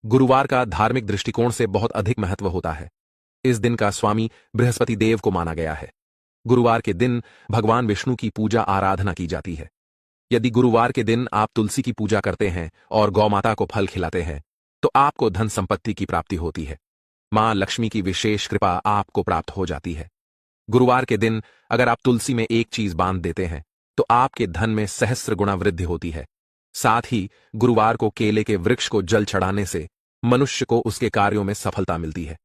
गुरुवार का धार्मिक दृष्टिकोण से बहुत अधिक महत्व होता है। इस दिन का स्वामी बृहस्पति देव को माना गया है। गुरुवार के दिन भगवान विष्णु की पूजा आराधना की जाती है। यदि गुरुवार के दिन आप तुलसी की पूजा करते हैं और गौमाता को फल खिलाते हैं तो आपको धन संपत्ति की प्राप्ति होती है। मां लक्ष्मी की विशेष कृपा आपको प्राप्त हो जाती है। गुरुवार के दिन अगर आप तुलसी में एक चीज बांध देते हैं तो आपके धन में सहस्त्र गुणा वृद्धि होती है। साथ ही गुरुवार को केले के वृक्ष को जल चढ़ाने से मनुष्य को उसके कार्यों में सफलता मिलती है।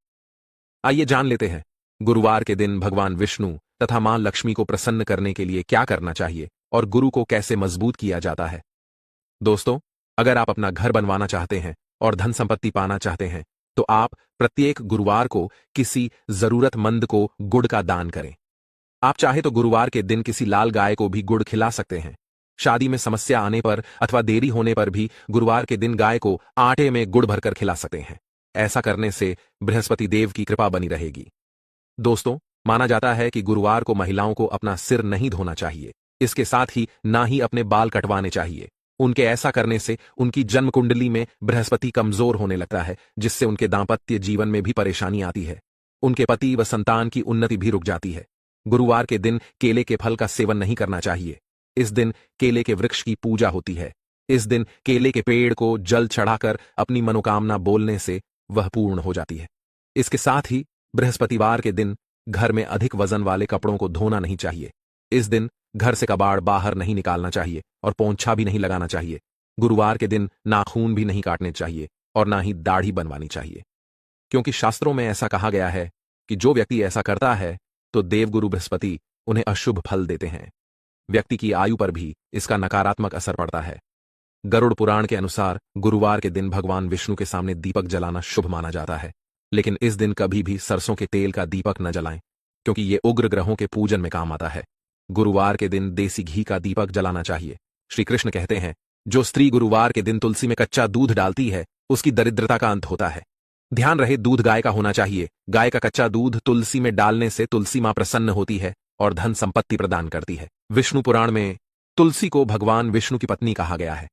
आइए जान लेते हैं गुरुवार के दिन भगवान विष्णु तथा मां लक्ष्मी को प्रसन्न करने के लिए क्या करना चाहिए और गुरु को कैसे मजबूत किया जाता है। दोस्तों, अगर आप अपना घर बनवाना चाहते हैं और धन संपत्ति पाना चाहते हैं तो आप प्रत्येक गुरुवार को किसी जरूरतमंद को गुड़ का दान करें। आप चाहे तो गुरुवार के दिन किसी लाल गाय को भी गुड़ खिला सकते हैं। शादी में समस्या आने पर अथवा देरी होने पर भी गुरुवार के दिन गाय को आटे में गुड़ भरकर खिला सकते हैं। ऐसा करने से बृहस्पति देव की कृपा बनी रहेगी। दोस्तों, माना जाता है कि गुरुवार को महिलाओं को अपना सिर नहीं धोना चाहिए। इसके साथ ही ना ही अपने बाल कटवाने चाहिए। उनके ऐसा करने से उनकी जन्म कुंडली में बृहस्पति कमजोर होने लगता है, जिससे उनके दांपत्य जीवन में भी परेशानी आती है। उनके पति व संतान की उन्नति भी रुक जाती है। गुरुवार के दिन केले के फल का सेवन नहीं करना चाहिए। इस दिन केले के वृक्ष की पूजा होती है। इस दिन केले के पेड़ को जल चढ़ाकर अपनी मनोकामना बोलने से वह पूर्ण हो जाती है। इसके साथ ही बृहस्पतिवार के दिन घर में अधिक वजन वाले कपड़ों को धोना नहीं चाहिए। इस दिन घर से कबाड़ बाहर नहीं निकालना चाहिए और पोंछा भी नहीं लगाना चाहिए। गुरुवार के दिन नाखून भी नहीं काटने चाहिए और ना ही दाढ़ी बनवानी चाहिए, क्योंकि शास्त्रों में ऐसा कहा गया है कि जो व्यक्ति ऐसा करता है तो देवगुरु बृहस्पति उन्हें अशुभ फल देते हैं। व्यक्ति की आयु पर भी इसका नकारात्मक असर पड़ता है। गरुड़ पुराण के अनुसार गुरुवार के दिन भगवान विष्णु के सामने दीपक जलाना शुभ माना जाता है, लेकिन इस दिन कभी भी सरसों के तेल का दीपक न जलाएं, क्योंकि ये उग्र ग्रहों के पूजन में काम आता है। गुरुवार के दिन देसी घी का दीपक जलाना चाहिए। श्री कृष्ण कहते हैं, जो स्त्री गुरुवार के दिन तुलसी में कच्चा दूध डालती है उसकी दरिद्रता का अंत होता है। ध्यान रहे, दूध गाय का होना चाहिए। गाय का कच्चा दूध तुलसी में डालने से तुलसी मां प्रसन्न होती है और धन संपत्ति प्रदान करती है। विष्णु पुराण में तुलसी को भगवान विष्णु की पत्नी कहा गया है।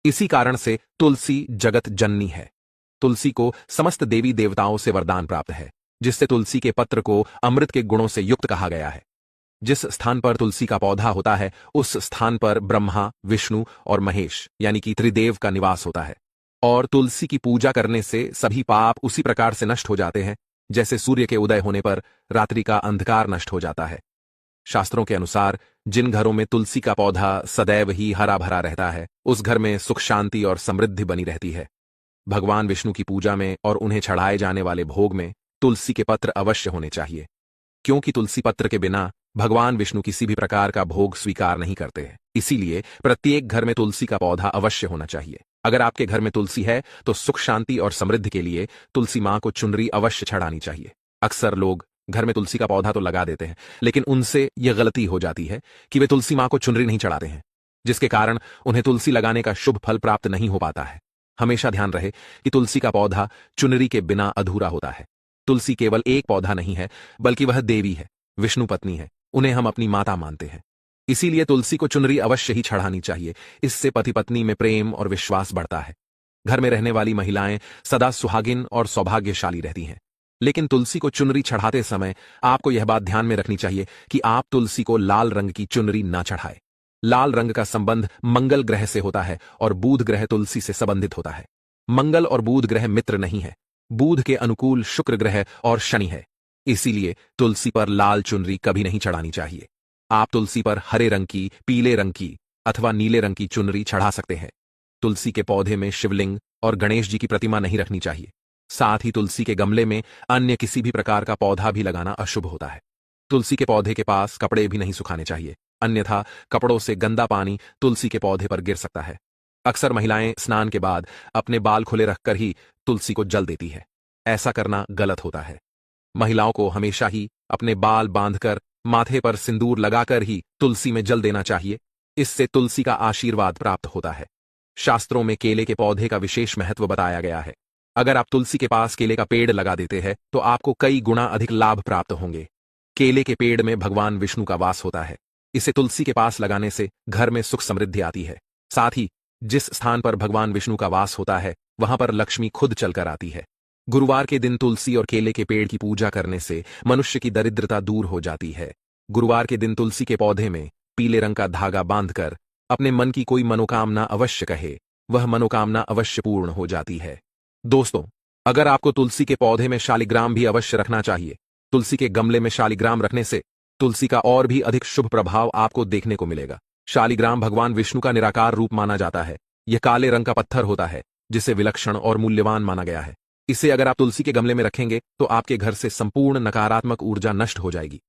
इसी कारण से तुलसी जगत जननी है। तुलसी को समस्त देवी देवताओं से वरदान प्राप्त है, जिससे तुलसी के पत्र को अमृत के गुणों से युक्त कहा गया है। जिस स्थान पर तुलसी का पौधा होता है उस स्थान पर ब्रह्मा, विष्णु और महेश यानी कि त्रिदेव का निवास होता है। और तुलसी की पूजा करने से सभी पाप उसी प्रकार से नष्ट हो जाते हैं जैसे सूर्य के उदय होने पर रात्रि का अंधकार नष्ट हो जाता है। शास्त्रों के अनुसार जिन घरों में तुलसी का पौधा सदैव ही हरा भरा रहता है उस घर में सुख शांति और समृद्धि बनी रहती है। भगवान विष्णु की पूजा में और उन्हें चढ़ाए जाने वाले भोग में तुलसी के पत्र अवश्य होने चाहिए, क्योंकि तुलसी पत्र के बिना भगवान विष्णु किसी भी प्रकार का भोग स्वीकार नहीं करते हैं। इसीलिए प्रत्येक घर में तुलसी का पौधा अवश्य होना चाहिए। अगर आपके घर में तुलसी है तो सुख शांति और समृद्धि के लिए तुलसी मां को चुनरी अवश्य चढ़ानी चाहिए। अक्सर लोग घर में तुलसी का पौधा तो लगा देते हैं, लेकिन उनसे यह गलती हो जाती है कि वे तुलसी मां को चुनरी नहीं चढ़ाते हैं, जिसके कारण उन्हें तुलसी लगाने का शुभ फल प्राप्त नहीं हो पाता है। हमेशा ध्यान रहे कि तुलसी का पौधा चुनरी के बिना अधूरा होता है। तुलसी केवल एक पौधा नहीं है, बल्कि वह देवी है, विष्णु पत्नी है। उन्हें हम अपनी माता मानते हैं। इसीलिए तुलसी को चुनरी अवश्य ही चढ़ानी चाहिए। इससे पति पत्नी में प्रेम और विश्वास बढ़ता है। घर में रहने वाली महिलाएं सदा सुहागिन और सौभाग्यशाली रहती हैं। लेकिन तुलसी को चुनरी चढ़ाते समय आपको यह बात ध्यान में रखनी चाहिए कि आप तुलसी को लाल रंग की चुनरी न चढ़ाएं। लाल रंग का संबंध मंगल ग्रह से होता है और बुध ग्रह तुलसी से संबंधित होता है। मंगल और बुध ग्रह मित्र नहीं है। बुध के अनुकूल शुक्र ग्रह और शनि है। इसीलिए तुलसी पर लाल चुनरी कभी नहीं चढ़ानी चाहिए। आप तुलसी पर हरे रंग की, पीले रंग की अथवा नीले रंग की चुनरी चढ़ा सकते हैं। तुलसी के पौधे में शिवलिंग और गणेश जी की प्रतिमा नहीं रखनी चाहिए। साथ ही तुलसी के गमले में अन्य किसी भी प्रकार का पौधा भी लगाना अशुभ होता है। तुलसी के पौधे के पास कपड़े भी नहीं सुखाने चाहिए, अन्यथा कपड़ों से गंदा पानी तुलसी के पौधे पर गिर सकता है। अक्सर महिलाएं स्नान के बाद अपने बाल खुले रखकर ही तुलसी को जल देती है। ऐसा करना गलत होता है। महिलाओं को हमेशा ही अपने बाल बांधकर माथे पर सिंदूर लगाकर ही तुलसी में जल देना चाहिए। इससे तुलसी का आशीर्वाद प्राप्त होता है। शास्त्रों में केले के पौधे का विशेष महत्व बताया गया है। अगर आप तुलसी के पास केले का पेड़ लगा देते हैं तो आपको कई गुना अधिक लाभ प्राप्त होंगे। केले के पेड़ में भगवान विष्णु का वास होता है। इसे तुलसी के पास लगाने से घर में सुख समृद्धि आती है। साथ ही जिस स्थान पर भगवान विष्णु का वास होता है वहां पर लक्ष्मी खुद चलकर आती है। गुरुवार के दिन तुलसी और केले के पेड़ की पूजा करने से मनुष्य की दरिद्रता दूर हो जाती है। गुरुवार के दिन तुलसी के पौधे में पीले रंग का धागा बांधकर अपने मन की कोई मनोकामना अवश्य कहे, वह मनोकामना अवश्य पूर्ण हो जाती है। दोस्तों, अगर आपको तुलसी के पौधे में शालिग्राम भी अवश्य रखना चाहिए। तुलसी के गमले में शालिग्राम रखने से तुलसी का और भी अधिक शुभ प्रभाव आपको देखने को मिलेगा। शालिग्राम भगवान विष्णु का निराकार रूप माना जाता है। यह काले रंग का पत्थर होता है जिसे विलक्षण और मूल्यवान माना गया है। इसे अगर आप तुलसी के गमले में रखेंगे तो आपके घर से संपूर्ण नकारात्मक ऊर्जा नष्ट हो जाएगी।